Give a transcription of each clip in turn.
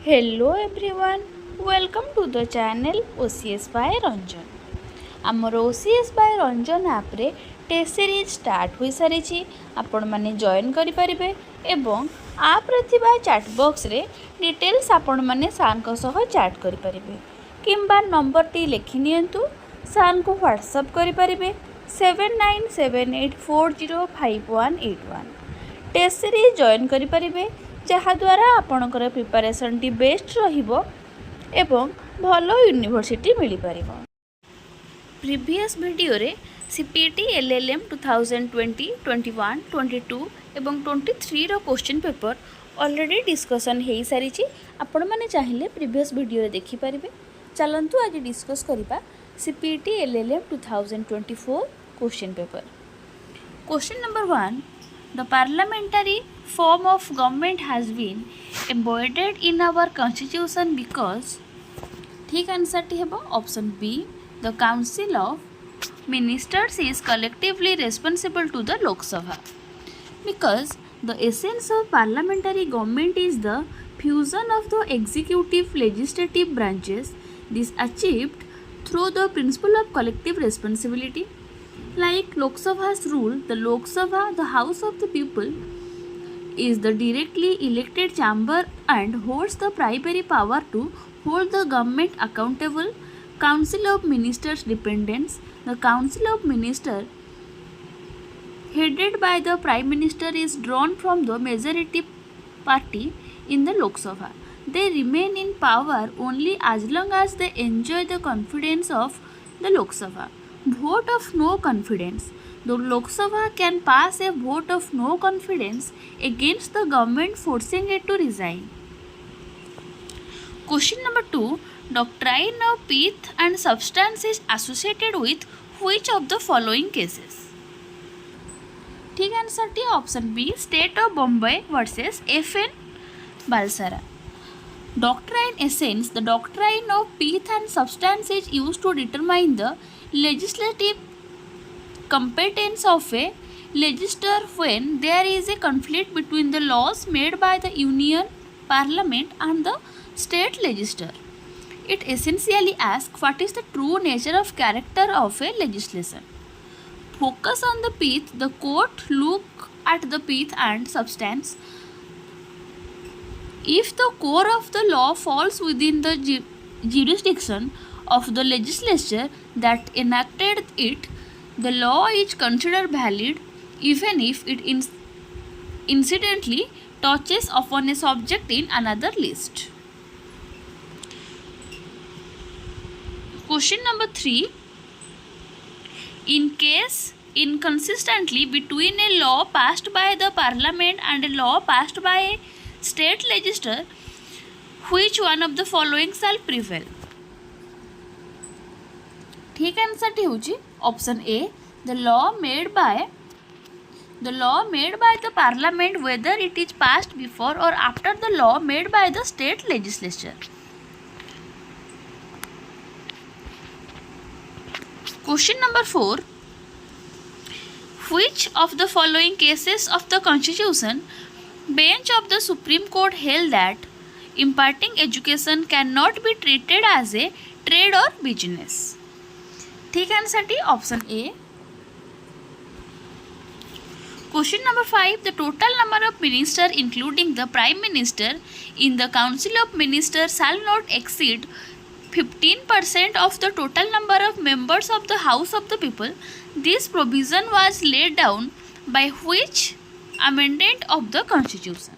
Hello everyone, welcome to the channel OCS by Ranjan. आमर OCS by Ranjan app रे test series start हो सारी आपण मैंने जॉइन करें एवं आप चैट बॉक्स रे डिटेल्स आपण मैंने सार चैट करें किंबा नंबर टी लिखि नियंतु सार को व्हाट्सअप करें 7978405181 टेस्ट सीरीज जॉइन करें जहाद्वारा आपणकर प्रिपारेसन टी बेस्ट रहिबो एवं भलो यूनिवर्सिटी मिल पार। प्रीवियस वीडियो रे CPET LLM 2020, 21, 22 एवं 23 रो क्वेश्चन पेपर ऑलरेडी डिस्कशन हो सारी आपण मैंने चाहिए प्रीवियस वीडियो रे देखि पारिबे। चलंतु आज डिस्कस करिबा CPET LLM 2024 question paper. Question number 1, the parliamentary form of government has been embodied in our constitution because ठीक आंसर टी हेबो option B, the council of ministers is collectively responsible to the Lok Sabha because the essence of parliamentary government is the fusion of the executive legislative branches. This achieved through the principle of collective responsibility. Like Lok Sabha's rule, the Lok Sabha, the House of the People, is the directly elected chamber and holds the primary power to hold the government accountable. Council of Ministers dependents. The Council of Ministers headed by the Prime Minister is drawn from the majority party in the Lok Sabha. They remain in power only as long as they enjoy the confidence of the Lok Sabha. Vote of no confidence. The Lok Sabha can pass a vote of no confidence against the government, forcing it to resign. Question number 2. Doctrine of pith and substance is associated with which of the following cases? ठीक answer टी option B, state of Bombay versus FN Balsara. Doctrine essence. The doctrine of pith and substance is used to determine the legislative competence of a legislature when there is a conflict between the laws made by the Union Parliament and the state legislature. It essentially asks what is the true nature of character of a legislation. Focus on the pith. The court look at the pith and substance. If the core of the law falls within the jurisdiction of the legislature that enacted it, the law is considered valid even if it incidentally touches upon a subject in another list. Question number 3. In case inconsistently between a law passed by the parliament and a law passed by a state legislature, which one of the following shall prevail? ठीक answer टी होची option A, the law made by the parliament whether it is passed before or after the law made by the state legislature. Question number 4. Which of the following cases of the Constitution bench of the Supreme Court held that imparting education cannot be treated as a trade or business? ठीक answer टी option A. Question number 5. The total number of ministers including the Prime Minister in the Council of Ministers shall not exceed 15% of the total number of members of the House of the People. This provision was laid down by which amendment of the Constitution?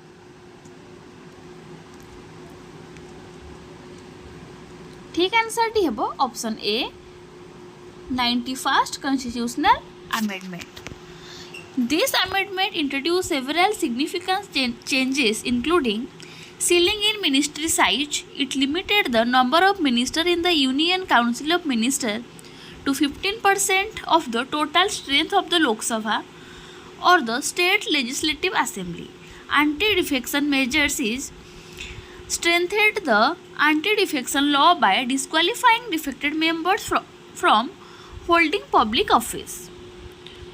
ठीक answer टी हेबो option A, 91st Constitutional Amendment. This amendment introduced several significant changes including ceiling in ministry size. It limited the number of ministers in the Union Council of Ministers to 15% of the total strength of the Lok Sabha or the state legislative assembly. Anti-defection measures is strengthened the anti-defection law by disqualifying defected members from holding public office.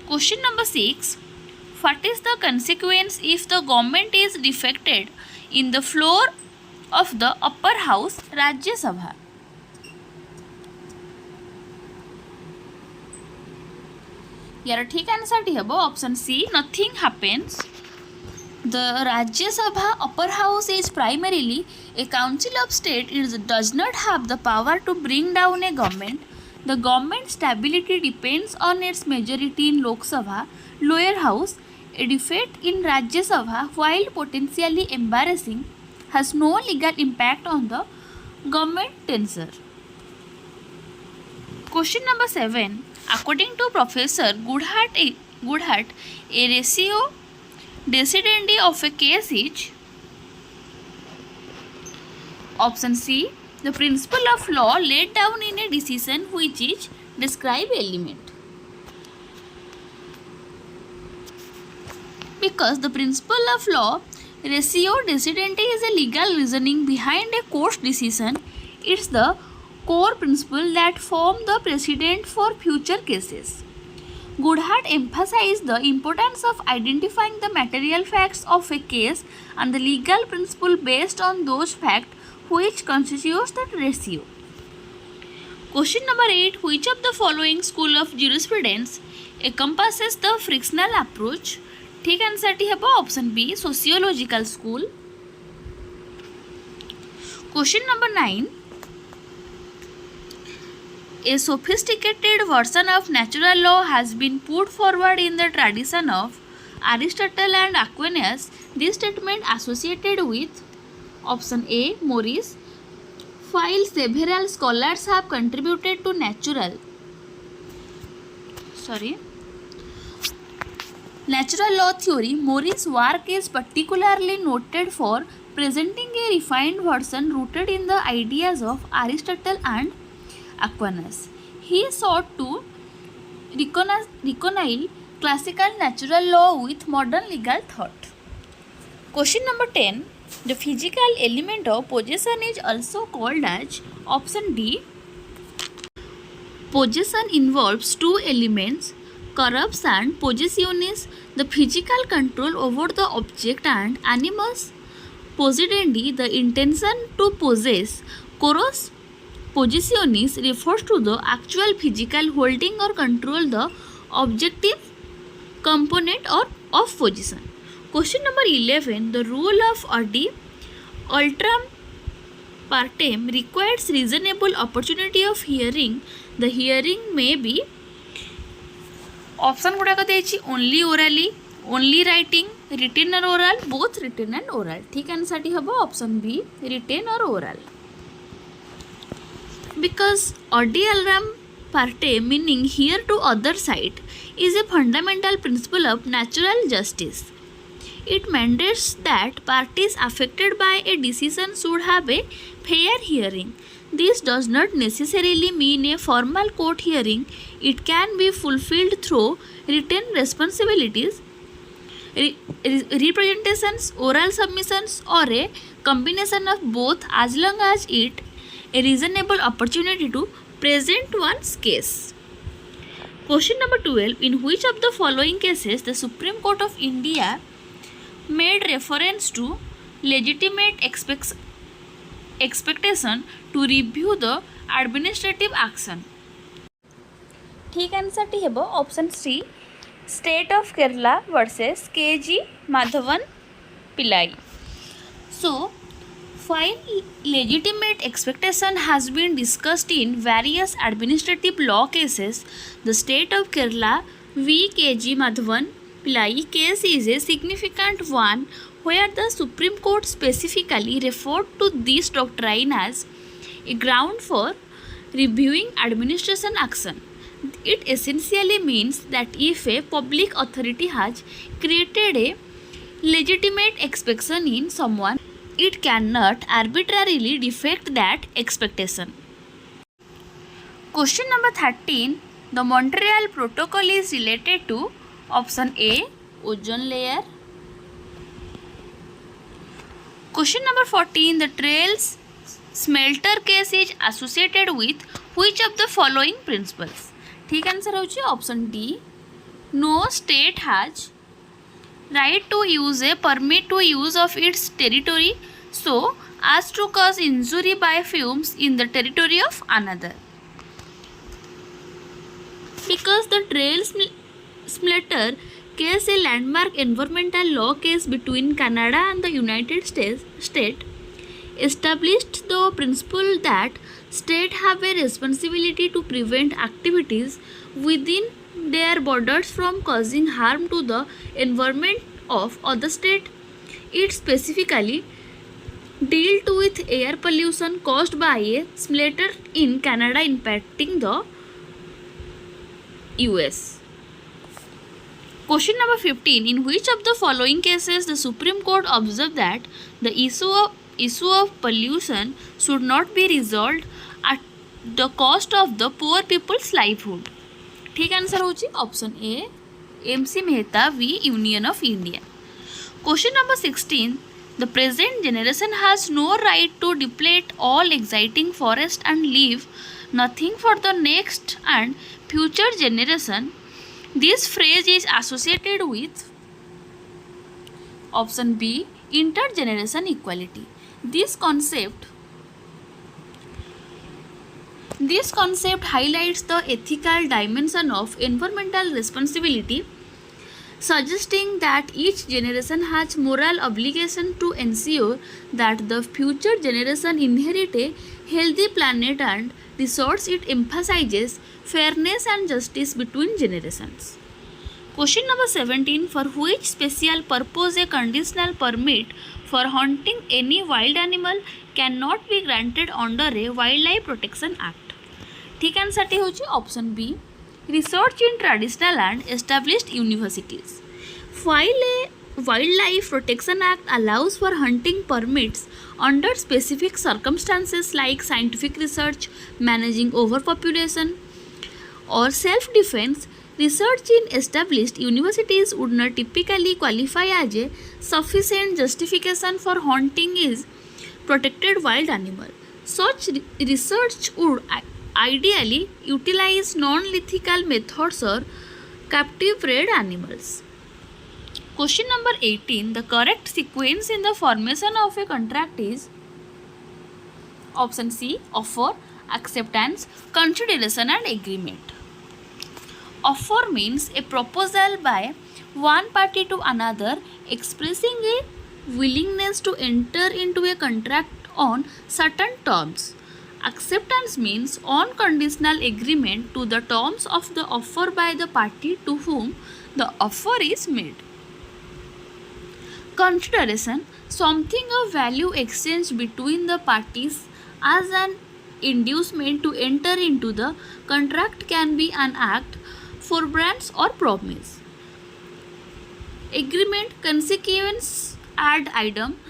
Question number 6. What is the consequence if the government is defected in the floor of the upper house Rajya Sabha? यार ठीक answer टी हेबो option C nothing happens. The Rajya Sabha upper house is primarily a council of state. It does not have the power to bring down a government. The government stability depends on its majority in Lok Sabha, lower house. A defeat in Rajya Sabha, while potentially embarrassing, has no legal impact on the government tensor. Question number 7. According to Professor Goodhart, a ratio decidendi of a case is option C. The principle of law laid down in a decision which is describe element. Because the principle of law ratio decidendi is a legal reasoning behind a court's decision. It's the core principle that form the precedent for future cases. Goodhart emphasized the importance of identifying the material facts of a case and the legal principle based on those facts which constitutes the ratio. Question number 8. Which of the following school of jurisprudence encompasses the frictional approach? ठीक answer टी हेबो option B sociological school. Question number 9. A sophisticated version of natural law has been put forward in the tradition of Aristotle and Aquinas. This statement associated with option A. Morris. While several scholars have contributed to natural law theory, Morris' work is particularly noted for presenting a refined version rooted in the ideas of Aristotle and Aquinas. He sought to reconcile classical natural law with modern legal thought. Question number 10. The physical element of possession is also called as option D. Possession involves two elements, corrupts and possessionis, the physical control over the object, and animus possidendi, the intention to possess. Coros possessionis refers to the actual physical holding or control the objective component or of possession. Question number 11. The rule of ultram partem requires reasonable opportunity of hearing. The hearing may be option गुड़ाक देछि only orally, only writing, written or oral, both written and oral. ठीक answer टी हेबो option B written or oral. Because ultram partem, meaning hear to other side, is a fundamental principle of natural justice. It mandates that parties affected by a decision should have a fair hearing. This does not necessarily mean a formal court hearing. It can be fulfilled through written responsibilities, representations, oral submissions, or a combination of both, as long as it a reasonable opportunity to present one's case. Question number 12. In which of the following cases the Supreme Court of India made reference to legitimate expectation to review the administrative action? ठीक answer टी हेबो option C state of Kerala versus K G. Madhavan Pillai. So, while legitimate expectation has been discussed in various administrative law cases, the state of Kerala v. K.G. Madhavan Pillai case is a significant one where the Supreme Court specifically referred to this doctrine as a ground for reviewing administration action. It essentially means that if a public authority has created a legitimate expectation in someone, it cannot arbitrarily defect that expectation. Question number 13. The Montreal Protocol is related to option A. Ozone layer. Question number 14. The Trails smelter case is associated with which of the following principles? ठीक answer होची option D. No state has right to use a permit to use of its territory, so as to cause injury by fumes in the territory of another. Because the trail splitter case, a landmark environmental law case between Canada and the United States, established the principle that states have a responsibility to prevent activities within their borders from causing harm to the environment of other states. It specifically dealt with air pollution caused by a splitter in Canada impacting the US. Question number 15. In which of the following cases the Supreme Court observed that the issue of pollution should not be resolved at the cost of the poor people's livelihood? ठीक answer होची option A MC Mehta v Union of India. Question number 16. The present generation has no right to deplete all exciting forest and leave nothing for the next and future generation. This phrase is associated with option B intergeneration equality. This concept highlights the ethical dimension of environmental responsibility, suggesting that each generation has moral obligation to ensure that the future generation inherit a healthy planet and resource. It emphasizes fairness and justice between generations. Question number 17. For which special purpose a conditional permit for hunting any wild animal cannot be granted under a Wildlife Protection Act? ठीक answer टी होची option B research in traditional and established universities. While a Wildlife Protection Act allows for hunting permits under specific circumstances like scientific research, managing overpopulation, or self-defense, research in established universities would not typically qualify as a sufficient justification for hunting is protected wild animal. Such research would ideally utilize non-lethal methods or captive bred animals. Question number 18. The correct sequence in the formation of a contract is option C offer, acceptance, consideration and agreement. Offer means a proposal by one party to another expressing a willingness to enter into a contract on certain terms. Acceptance means unconditional agreement to the terms of the offer by the party to whom the offer is made. Consideration, something of value exchanged between the parties as an inducement to enter into the contract, can be an act, forbearance or promise. Agreement, consequence ad idem,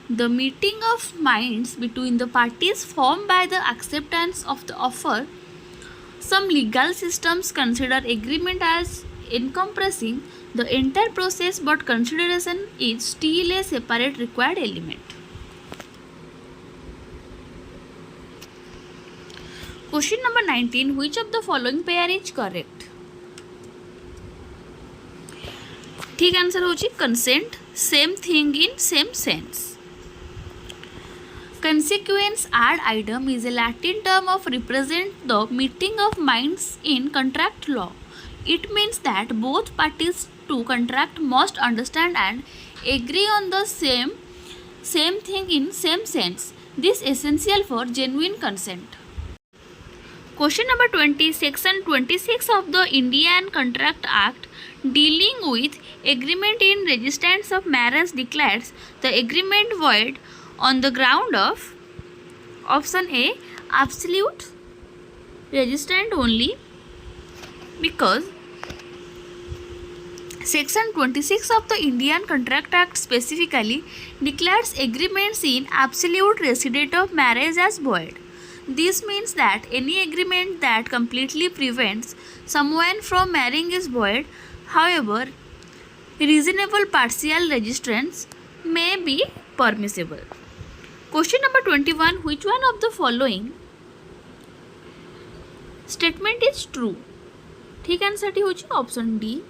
the meeting of minds between the parties formed by the acceptance of the offer. Some legal systems consider agreement as encompassing the entire process, but consideration is still a separate required element. Question number 19. Which of the following pair is correct? ठीक answer होची consent, same thing in same sense. Consequence ad idem is a Latin term of represent the meeting of minds in contract law. It means that both parties to contract must understand and agree on the same thing in same sense. This is essential for genuine consent. Question number 20. Section 26 of the Indian Contract Act dealing with agreement in resistance of marriage declares the agreement void on the ground of option A absolute resistant only, because Section 26 of the Indian Contract Act specifically declares agreements in absolute resident of marriage as void. This means that any agreement that completely prevents someone from marrying is void. However, reasonable partial resistance may be permissible. Question number 21. Which one of the following statement is true? ठीक answer टी होची option D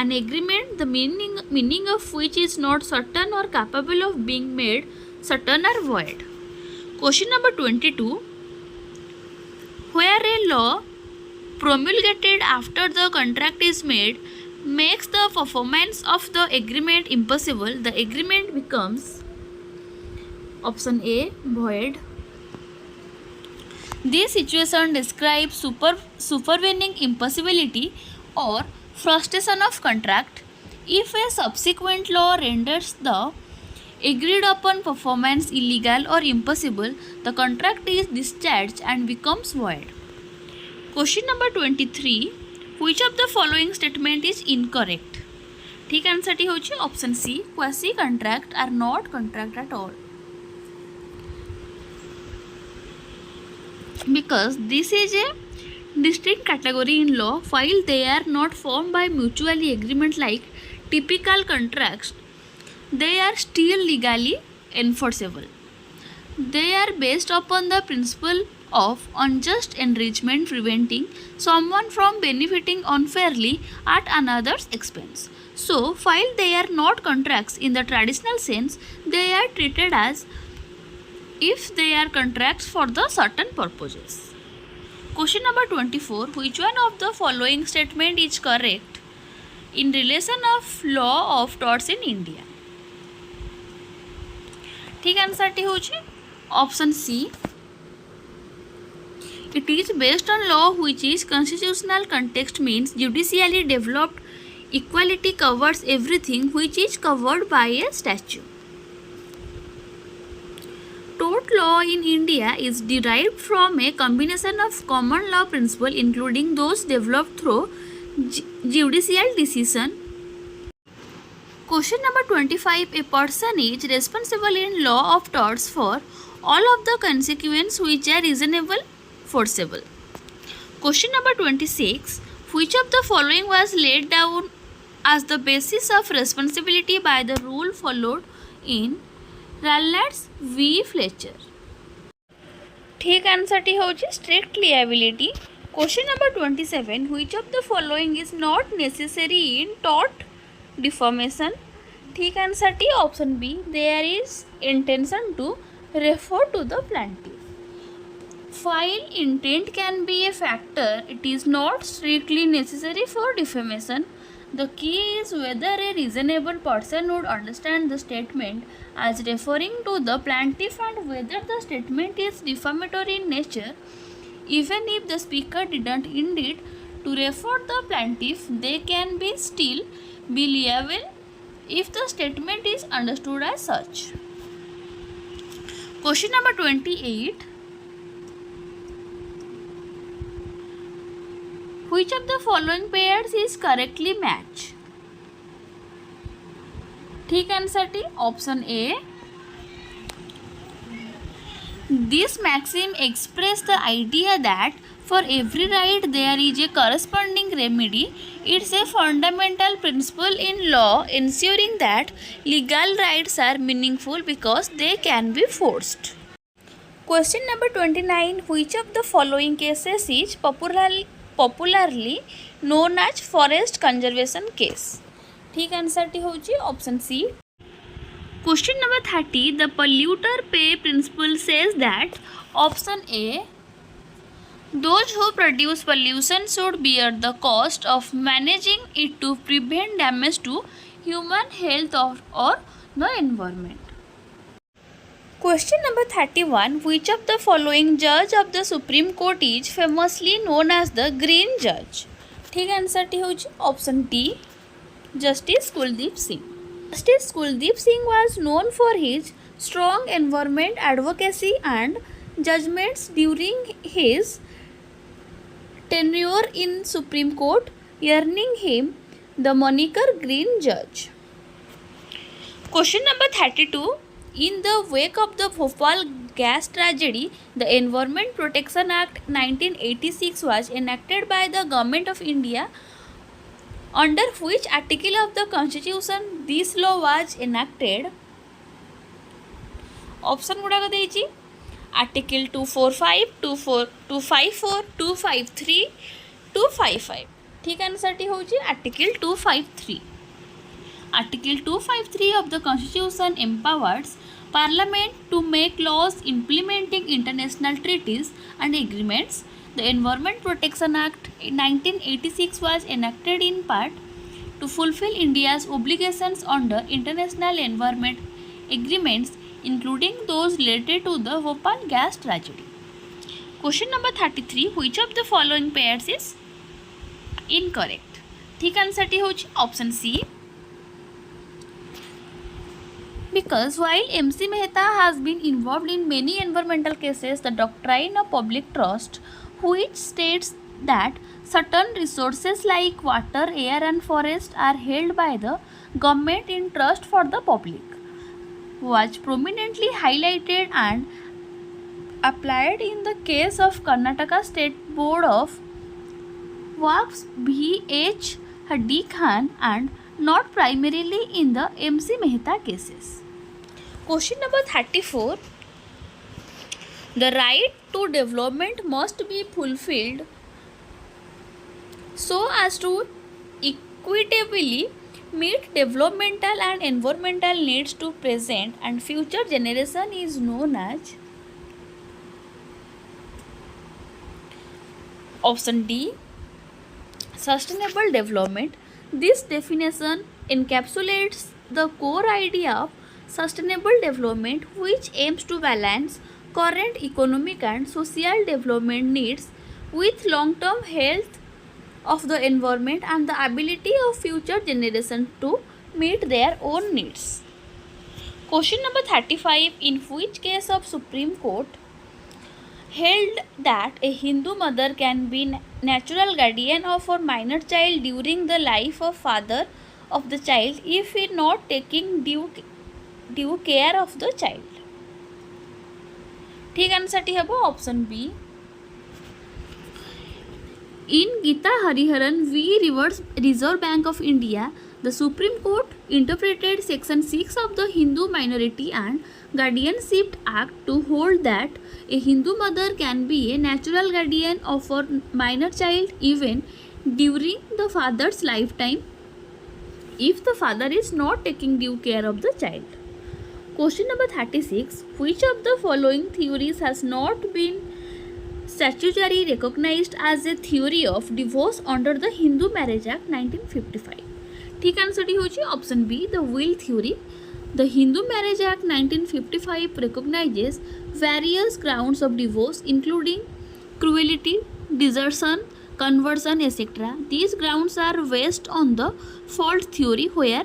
an agreement the meaning of which is not certain or capable of being made certain are void. Question number 22. Where a law promulgated after the contract is made makes the performance of the agreement impossible, the agreement becomes option A void. This situation describes supervening impossibility or frustration of contract. If a subsequent law renders the agreed upon performance illegal or impossible, the contract is discharged and becomes void. Question number 23. Which of the following statement is incorrect? ठीक answer टी होची option C quasi contract are not contract at all because this is a distinct category in law while they are not formed by mutually agreement like typical contracts. They are still legally enforceable. They are based upon the principle of unjust enrichment preventing someone from benefiting unfairly at another's expense. So, while they are not contracts in the traditional sense, they are treated as if they are contracts for the certain purposes. Question number 24. Which one of the following statement is correct in relation of law of torts in India? ठीक answer टी होची option C. It is based on law which is constitutional context means judicially developed equality covers everything which is covered by a statute. Tort law in India is derived from a combination of common law principles including those developed through judicial decision. Question number 25. A person is responsible in law of torts for all of the consequences which are reasonable forcible. Question number 26. Which of the following was laid down as the basis of responsibility by the rule followed in Rallards v. Fletcher? ठीक answer टी होची strict liability. Question number 27. Which of the following is not necessary in tort defamation? ठीक answer टी option B. There is intention to refer to the plaintiff. While intent can be a factor, it is not strictly necessary for defamation. The key is whether a reasonable person would understand the statement as referring to the plaintiff and whether the statement is defamatory in nature. Even if the speaker didn't intend to refer the plaintiff, they can be still be liable if the statement is understood as such. Question number 28. Which of the following pairs is correctly matched? ठीक answer टी option A. This maxim expresses the idea that for every right there is a corresponding remedy. It's a fundamental principle in law ensuring that legal rights are meaningful because they can be forced. Question number 29. Which of the following cases is popularly known as forest conservation case? ठीक answer टी होची option C. Question number 30. The polluter pay principle says that option A. Those who produce pollution should bear the cost of managing it to prevent damage to human health or the environment. Question number 31. Which of the following judge of the Supreme Court is famously known as the Green Judge? ठीक answer टी होची option D. Justice Kuldeep Singh. Justice Kuldeep Singh was known for his strong environment advocacy and judgments during his tenure in Supreme Court, earning him the moniker Green Judge. Question number 32. In the wake of the Bhopal gas tragedy, the Environment Protection Act 1986 was enacted by the Government of India. Under which article of the Constitution this law was enacted? Option गुड़ाक देइछि article 245, 254, 253, 255. ठीक answer टी होची article 253. Article 253 of the Constitution empowers Parliament to make laws implementing international treaties and agreements. The Environment Protection Act in 1986 was enacted in part to fulfill India's obligations under international environment agreements, including those related to the Bhopal gas tragedy. Question number 33. Which of the following pairs is incorrect? ठीक answer टी होची option C. Because while MC Mehta has been involved in many environmental cases, the doctrine of public trust, which states that certain resources like water, air and forest are held by the government in trust for the public, was prominently highlighted and applied in the case of Karnataka State Board of Works V.H. D. Khan and not primarily in the MC Mehta cases. Question number 34. The right to development must be fulfilled so as to equitably meet developmental and environmental needs to present and future generation is known as option D. Sustainable development. This definition encapsulates the core idea of sustainable development, which aims to balance current economic and social development needs with long-term health of the environment and the ability of future generations to meet their own needs. Question number 35. In which case of Supreme Court held that a Hindu mother can be natural guardian of her minor child during the life of father of the child if he not taking due care of the child? ठीक answer टी हेबो option B. In Gita Hariharan v. Reserve Bank of India, the Supreme Court interpreted Section 6 of the Hindu Minority and Guardianship Act to hold that a Hindu mother can be a natural guardian of her minor child even during the father's lifetime if the father is not taking due care of the child. Question number 36. Which of the following theories has not been statutorily recognized as a theory of divorce under the Hindu Marriage Act 1955? ठीक answer टी होची option B. The will theory. The Hindu Marriage Act 1955 recognizes various grounds of divorce including cruelty, desertion, conversion, etc. These grounds are based on the fault theory where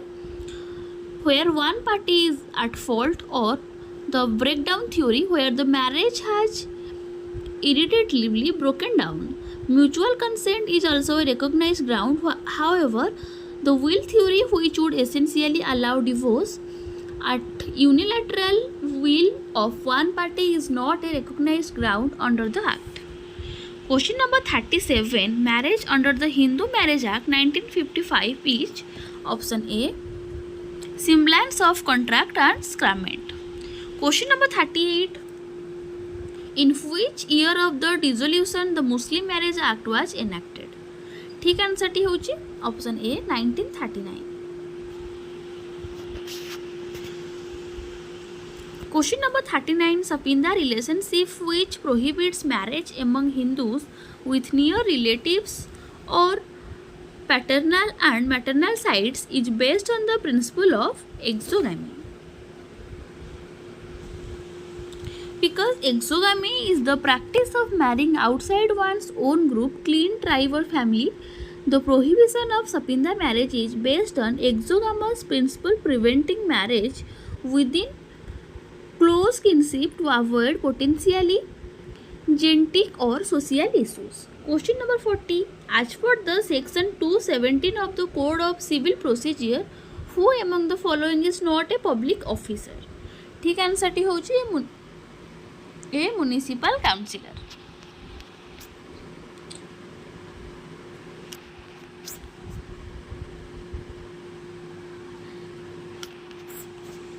one party is at fault, or the breakdown theory where the marriage has irretrievably broken down. Mutual consent is also a recognized ground. However, the will theory, which would essentially allow divorce at unilateral will of one party, is not a recognized ground under the Act. Question number 37. Marriage under the Hindu Marriage Act 1955 is option A. Semblance of contract and sacrament. Question number 38. In which year of the dissolution the Muslim Marriage Act was enacted? ठीक answer टी होची option A 1939. Question number 39. Sapinda relationship, which prohibits marriage among Hindus with near relatives or paternal and maternal sides, is based on the principle of exogamy. Because exogamy is the practice of marrying outside one's own group, clan, tribe or family, the prohibition of Sapinda marriage is based on exogamous principle, preventing marriage within close kinship to avoid potentially genetic or social issues. Question number 40. As per the section 217 of the Code of Civil Procedure, who among the following is not a public officer? ठीक answer टी होची a municipal councillor.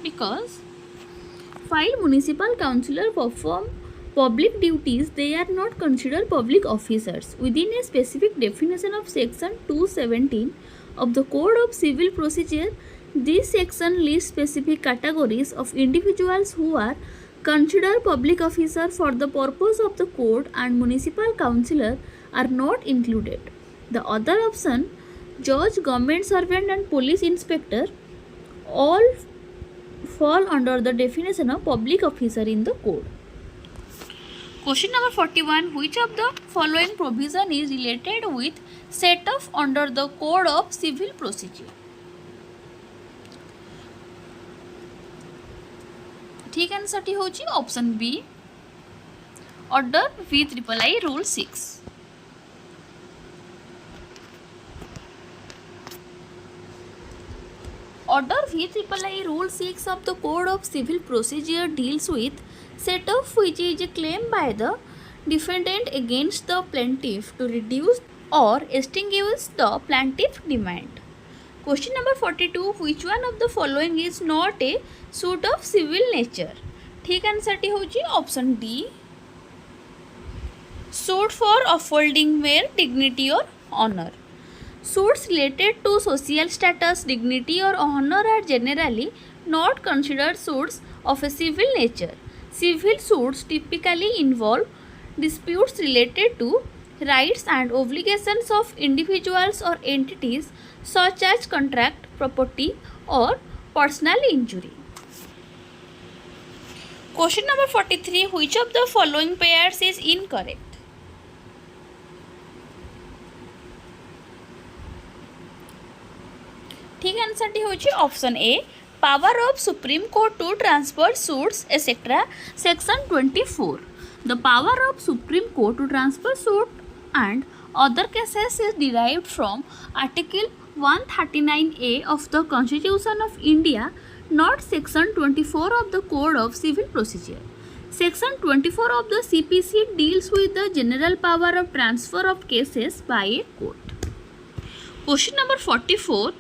Because while municipal councillors perform public duties, they are not considered public officers within a specific definition of section 217 of the Code of Civil Procedure. This section lists specific categories of individuals who are considered public officer for the purpose of the court, and municipal councillor are not included. The other option, judge, government servant and police inspector, all fall under the definition of public officer in the code. Question number 41. Which of the following provision is related with set off under the Code of Civil Procedure? ठीक answer टी होची option B order VIII rule 6. Order VIII Rule 6 of the Code of Civil Procedure deals with set off, which is a claim by the defendant against the plaintiff to reduce or extinguish the plaintiff demand. Question number 42. Which one of the following is not a suit of civil nature? ठीक answer टी होची option D suit for upholding mere dignity or honor. Suits related to social status, dignity or honor are generally not considered suits of a civil nature. Civil suits typically involve disputes related to rights and obligations of individuals or entities, such as contract, property or personal injury. Question number 43. Which of the following pairs is incorrect? ठीक answer टी होची option A power of supreme court to transfer suits etcetera section 24. The power of supreme court to transfer suit and other cases is derived from Article 139A of the Constitution of India, not Section 24 of the Code of Civil Procedure. Section 24 of the CPC deals with the general power of transfer of cases by a court. Question number 44.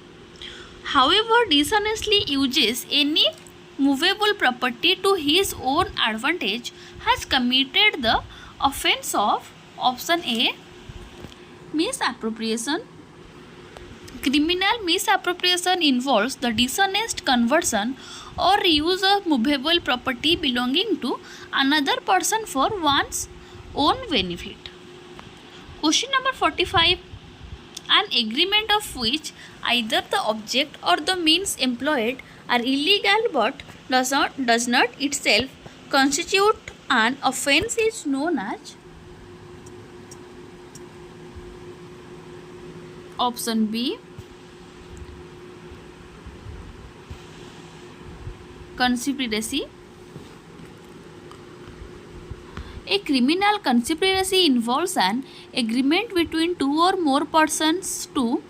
However, dishonestly uses any movable property to his own advantage has committed the offence of option A misappropriation. Criminal misappropriation involves the dishonest conversion or use of movable property belonging to another person for one's own benefit. Question number 45. An agreement of which either the object or the means employed are illegal but does not itself constitute an offence is known as option B conspiracy. A criminal conspiracy involves an agreement between two or more persons to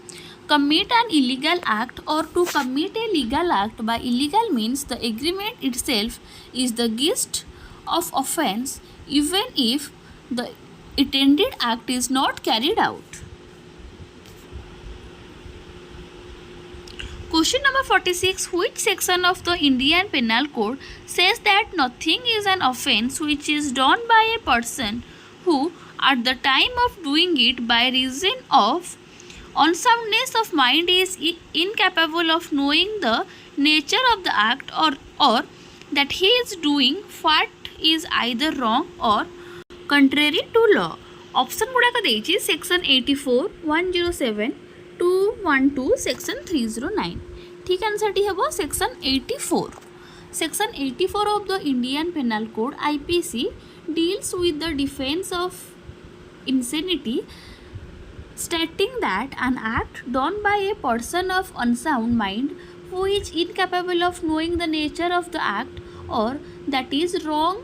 commit an illegal act or to commit a legal act by illegal means. The agreement itself is the gist of offence even if the intended act is not carried out. Question number 46. Which section of the Indian Penal Code says that nothing is an offence which is done by a person who at the time of doing it by reason of unsoundness of mind is incapable of knowing the nature of the act or that he is doing what is either wrong or contrary to law. Option गुड़ाक देइछि section 84, 107, 212, section 309. ठीक answer टी हेबो section 84. Section 84 of the Indian Penal Code IPC deals with the defense of insanity, stating that an act done by a person of unsound mind who is incapable of knowing the nature of the act or that is wrong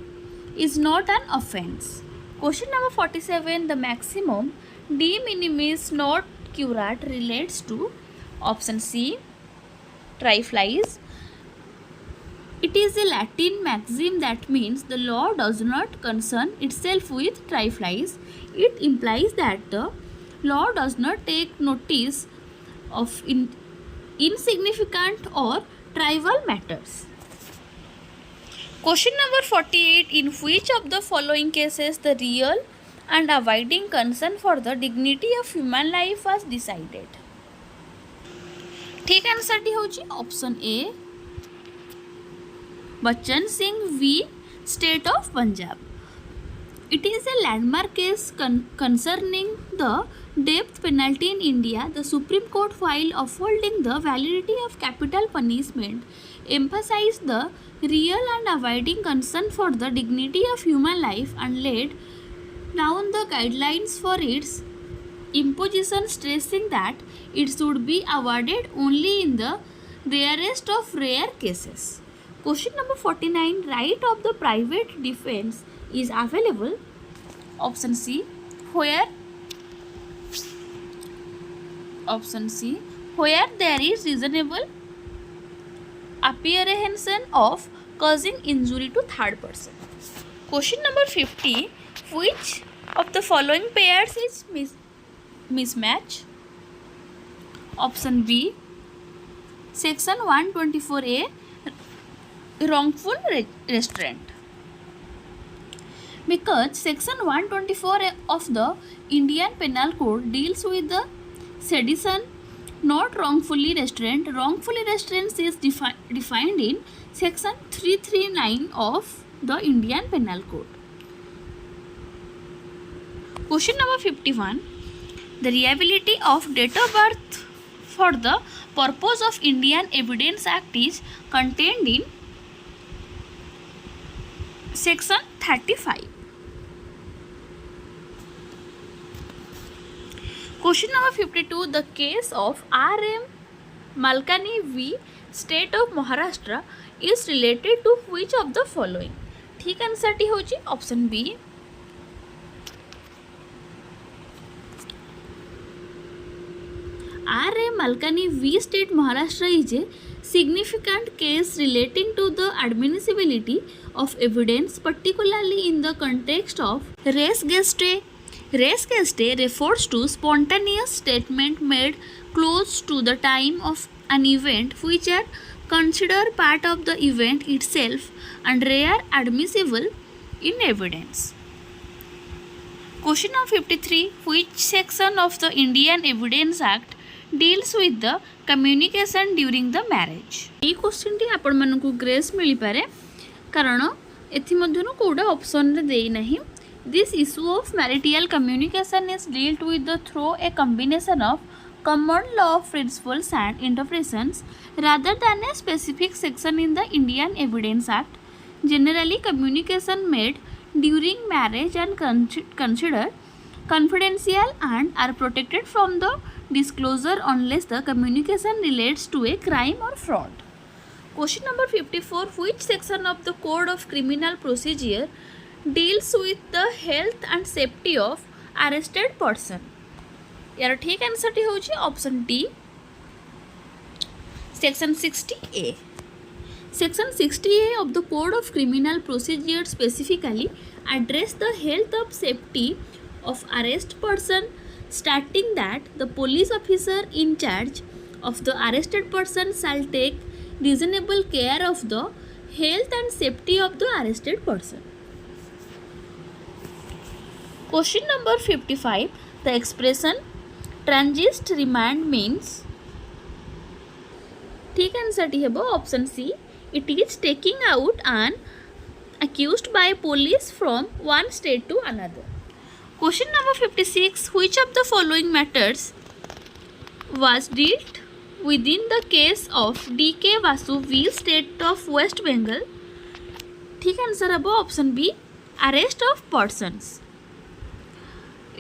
is not an offence. Question number 47. The maximum de minimis not curat relates to option C triflies. It is a Latin maxim that means the law does not concern itself with triflies. It implies that the law does not take notice of insignificant or trivial matters. Question number 48. In which of the following cases the real and abiding concern for the dignity of human life was decided? ठीक answer टी होची option A Bachan Singh v state of Punjab. It is a landmark case concerning the death penalty in India. The Supreme Court, while upholding the validity of capital punishment, emphasized the real and abiding concern for the dignity of human life and laid down the guidelines for its imposition, stressing that it should be awarded only in the rarest of rare cases. Question number 49. Right of the private defense is available. Option C where there is reasonable apprehension of causing injury to third person. Question number 50. Which of the following pairs is mismatch? Option B section 124A wrongful restraint. Because section 124 of the Indian Penal Code deals with the sedition, not wrongfully restraint. Wrongfully restraint is defined in section 339 of the Indian Penal Code. Question number 51. The liability of date of birth for the purpose of Indian Evidence Act is contained in section 35. Question number 52. The case of R.M. Malkani v. State of Maharashtra is related to which of the following? ठीक answer टी होची option B R.M. Malkani v. State Maharashtra is a significant case relating to the admissibility of evidence, particularly in the context of res gestae. Res gestae refers to spontaneous statement made close to the time of an event which are considered part of the event itself and rare admissible in evidence. Question number 53. Which section of the Indian Evidence Act deals with the communication during the marriage? এই क्वेश्चनটি ଆପଣମାନଙ୍କୁ grace ମିଳିପାରେ କାରଣ ଏଥିମଧ୍ୟରୁ କେଉଁଟା ଅପସନରେ ଦେଇନାହିଁ. This issue of marital communication is dealt with through a combination of common law principles and interpretations rather than a specific section in the Indian Evidence Act. Generally, communication made during marriage and considered confidential and are protected from the disclosure unless the communication relates to a crime or fraud. Question number 54. Which section of the Code of Criminal Procedure deals with the health and safety of arrested person? यार ठीक answer टी होची option D section 60A. Section 60A of the Code of Criminal Procedure specifically address the health of safety of arrested person, stating that the police officer in charge of the arrested person shall take reasonable care of the health and safety of the arrested person. Question number 55. The expression transient remand means ठीक answer टी हेबो option C. It is taking out an accused by police from one state to another. Question number 56. Which of the following matters was dealt within the case of D.K. Vasu v. State of West Bengal? ठीक answer हेबो option B arrest of persons.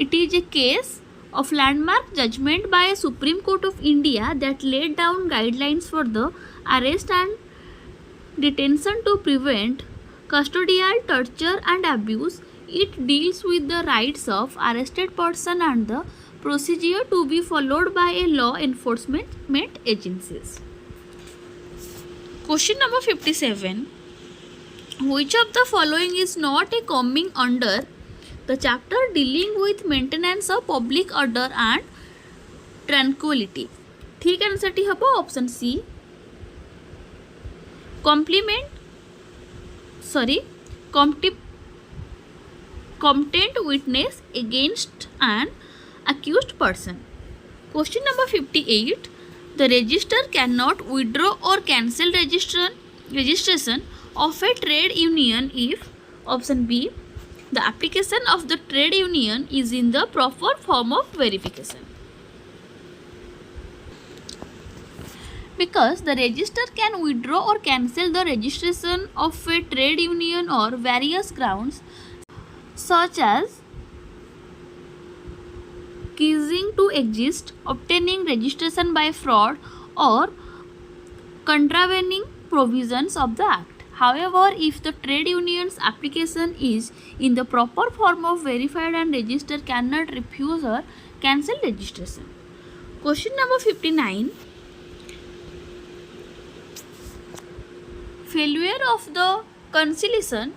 It is a case of landmark judgment by a Supreme Court of India that laid down guidelines for the arrest and detention to prevent custodial torture and abuse. It deals with the rights of arrested person and the procedure to be followed by a law enforcement agencies. Question number 57. Which of the following is not a coming under the chapter dealing with maintenance of public order and tranquility? ठीक answer टी हबो option C competent witness against an accused person. Question number 58. The register cannot withdraw or cancel registration of a trade union if option B, the application of the trade union is in the proper form of verification. Because the register can withdraw or cancel the registration of a trade union or various grounds such as ceasing to exist, obtaining registration by fraud, or contravening provisions of the Act. However, if the trade union's application is in the proper form of verified and register cannot refuse or cancel registration. Question number 59. Failure of the conciliation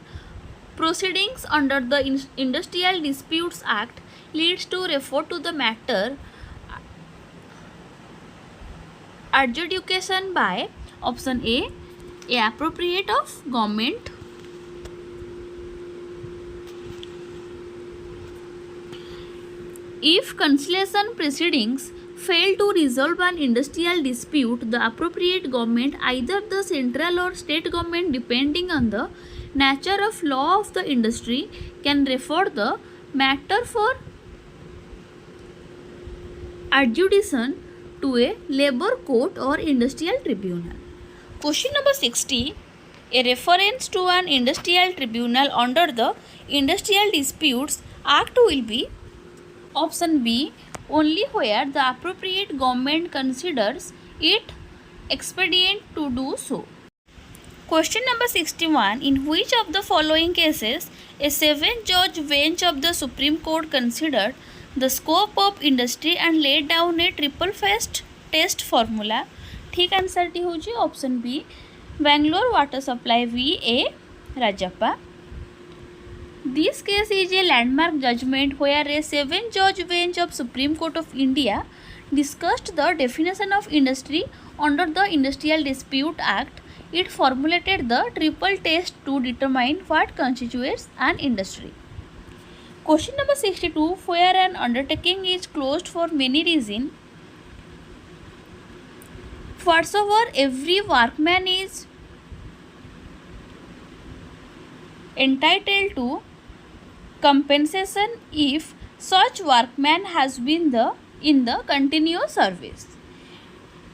proceedings under the Industrial Disputes Act leads to refer to the matter adjudication by option A appropriate of government, if conciliation proceedings fail to resolve an industrial dispute, the appropriate government, either the central or state government depending on the nature of law of the industry, can refer the matter for adjudication to a labor court or industrial tribunal. Question number 60. A reference to an industrial tribunal under the Industrial Disputes Act will be option B, only where the appropriate government considers it expedient to do so. Question number 61. In which of the following cases a 7-judge bench of the Supreme Court considered the scope of industry and laid down a triple-faced test formula? ठीक answer टी होची option B, Bangalore Water Supply v. A. Rajappa. This case is a landmark judgment where a 7-judge bench of Supreme Court of India discussed the definition of industry under the Industrial Dispute Act. It formulated the triple test to determine what constitutes an industry. Question number 62. Where an undertaking is closed for many reasons, whatsoever, every workman is entitled to compensation if such workman has been in the continuous service.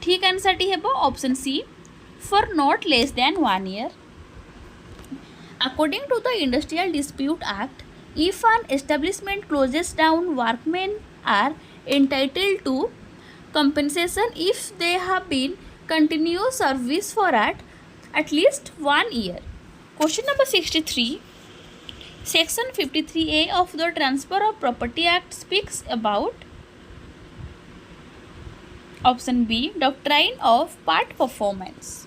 ठीक answer टी हेबो option C, for not less than 1 year. According to the Industrial Dispute Act, if an establishment closes down, workmen are entitled to compensation if they have been continuous service for at least 1 year. Question number 63. Section 53A of the Transfer of Property Act speaks about option B, doctrine of part performance.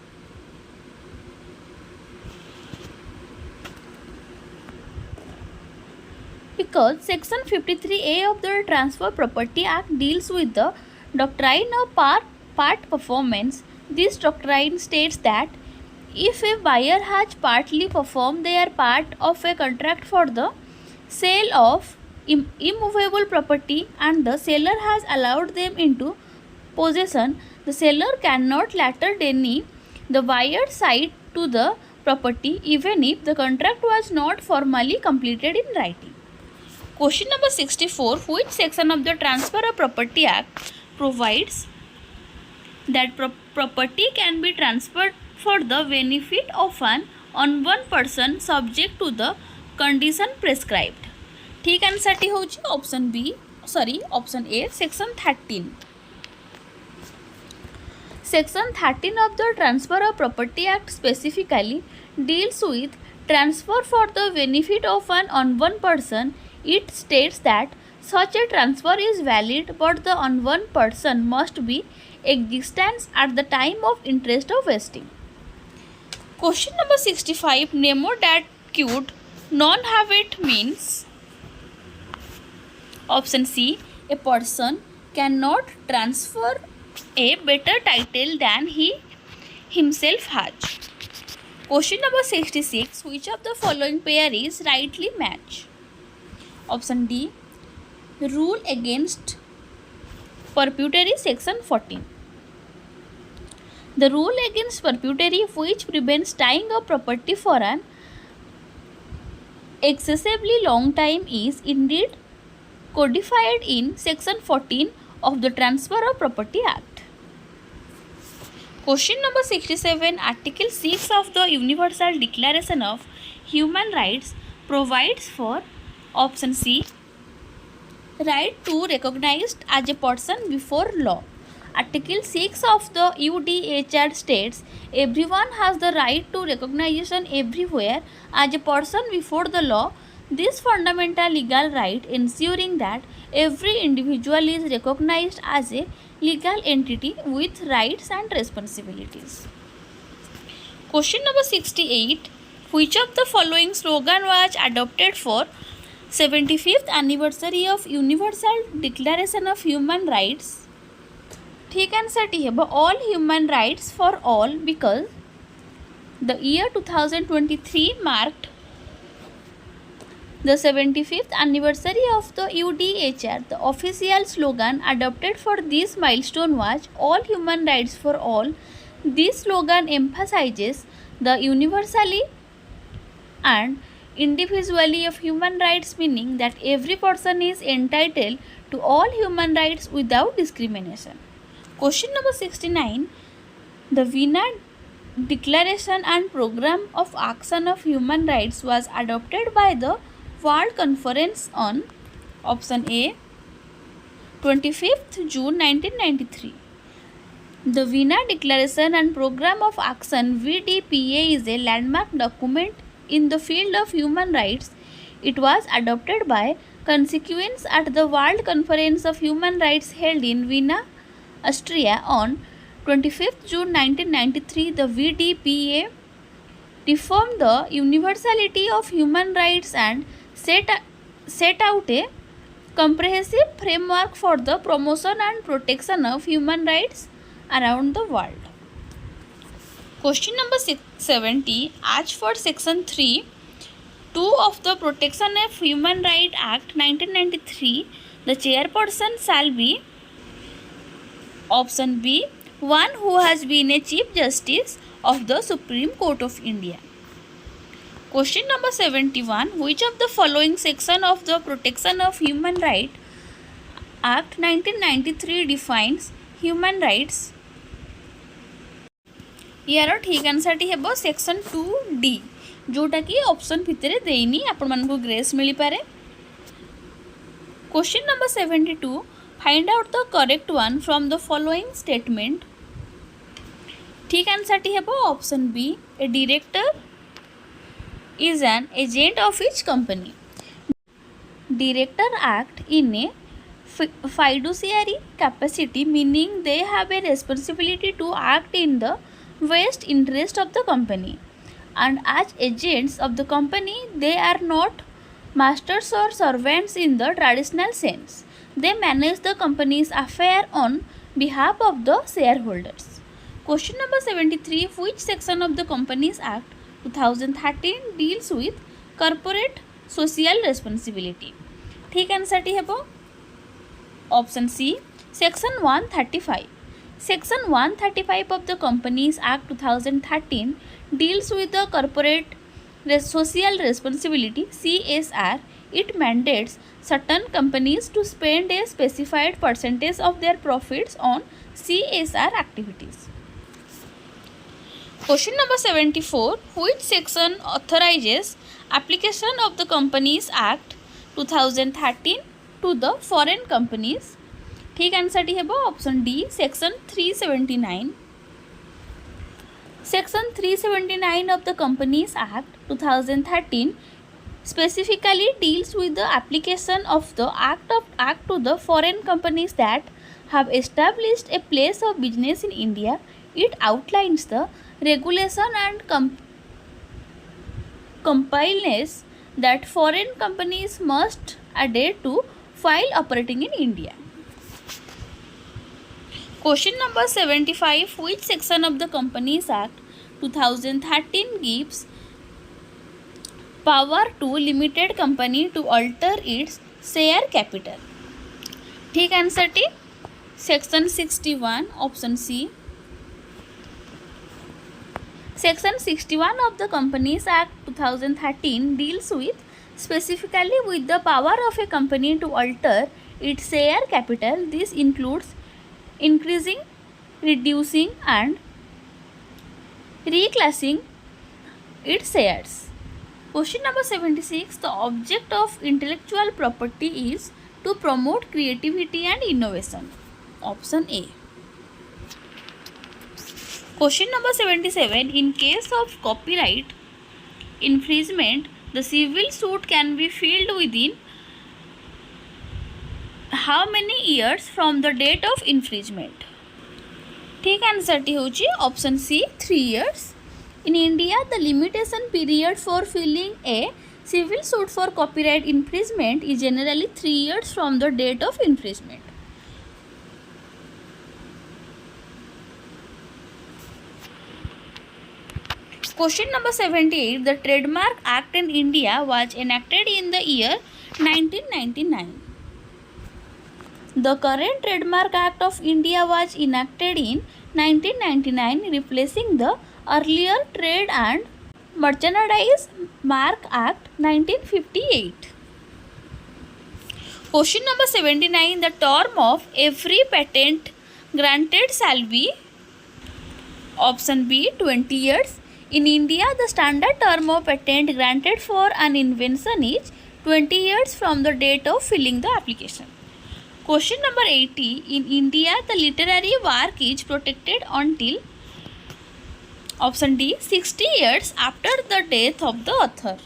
Because Section 53A of the Transfer Property Act deals with the doctrine of part performance, this doctrine states that if a buyer has partly performed their part of a contract for the sale of immovable property and the seller has allowed them into possession, the seller cannot later deny the buyer's side to the property even if the contract was not formally completed in writing. Question number 64. Which section of the Transfer of Property Act provides that property can be transferred for the benefit of an unborn person subject to the condition prescribed? ठीक answer टी होची option B, option A, section 13. Section 13 of the Transfer of Property Act specifically deals with transfer for the benefit of an unborn person. It states that such a transfer is valid but the unborn person must be existent at the time of interest of vesting. Question number 65. Nemo dat quod non habet means option C, a person cannot transfer a better title than he himself has. Question number 66. Which of the following pair is rightly matched? Option D, rule against perpetuity, section 14. The rule against perpetuity, which prevents tying up property for an excessively long time, is indeed codified in Section 14 of the Transfer of Property Act. Question number 67. Article 6 of the Universal Declaration of Human Rights provides for option C, right to recognized as a person before law. Article 6 of the UDHR states everyone has the right to recognition everywhere as a person before the law. This fundamental legal right ensuring that every individual is recognized as a legal entity with rights and responsibilities. Question number 68. Which of the following slogan was adopted for 75th anniversary of Universal Declaration of Human Rights? ठीक answer है all human rights for all, because the year 2023 marked the 75th anniversary of the UDHR. The official slogan adopted for this milestone was all human rights for all. This slogan emphasizes the universality and individuality of human rights, meaning that every person is entitled to all human rights without discrimination. Question number 69. The Vienna Declaration and Program of Action of Human Rights was adopted by the World Conference on option A, 25th June 1993. The Vienna Declaration and Program of Action (VDPA) is a landmark document in the field of human rights. It was adopted by constituents at the World Conference of Human Rights held in Vienna, Austria on 25th June 1993. The VDPA reformed the universality of human rights and set out a comprehensive framework for the promotion and protection of human rights around the world. Question number 70. As for Section 3(2) of the Protection of Human Rights Act 1993, the chairperson shall be option B, one who has been a Chief Justice of the Supreme Court of India. Question number 71. Which of the following section of the Protection of Human Rights Act 1993 defines human rights? यार ठीक answer टी हेबो section 2D, जोटा कि option भितर देनी आपण मानकु grace मिली पारे. Question number 72. Find out the correct one from the following statement. ठीक आंसर टी हेबो option B, a director is an agent of each company. Director act in a fiduciary capacity, meaning they have a responsibility to act in the best interest of the company, and as agents of the company they are not masters or servants in the traditional sense. They manage the company's affair on behalf of the shareholders. Question number 73. Which section of the Companies Act 2013 deals with corporate social responsibility? ठीक answer टी हेबो option C, section 135. Section 135 of the Companies Act 2013 deals with the corporate social responsibility (CSR). It mandates certain companies to spend a specified percentage of their profits on CSR activities. Question number 74. Which section authorizes application of the Companies Act 2013 to the foreign companies? ठीक answer टी हेबो option D, section 379. Section 379 of the Companies Act 2013 specifically deals with the application of the act to the foreign companies that have established a place of business in India. It outlines the regulation and compliance that foreign companies must adhere to while operating in India. Question number 75. Which section of the Companies Act 2013 gives power to limited company to alter its share capital? ठीक answer टी section 61 option C. Section 61 of the Companies Act 2013 deals with specifically with the power of a company to alter its share capital. This includes increasing, reducing and reclassing its shares. Question number 76. The object of intellectual property is to promote creativity and innovation. Option A. Question number 77. In case of copyright infringement, the civil suit can be filed within how many years from the date of infringement? ठीक answer टी होची option C 3 years. In India, the limitation period for filing a civil suit for copyright infringement is generally 3 years from the date of infringement. Question number 78. The Trademark Act in India was enacted in the year 1999. The current Trademark Act of India was enacted in 1999, replacing the earlier Trade and Merchandise Mark Act 1958. Question number 79. The term of every patent granted shall be option B 20 years. In India, the standard term of patent granted for an invention is 20 years from the date of filing the application. Question number 80. In India, the literary work is protected until option D 60 years after the death of the author.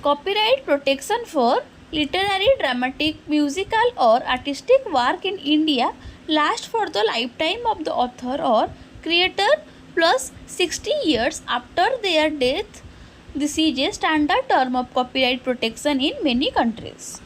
Copyright protection for literary, dramatic, musical or artistic work in India lasts for the lifetime of the author or creator plus 60 years after their death. This is a standard term of copyright protection in many countries.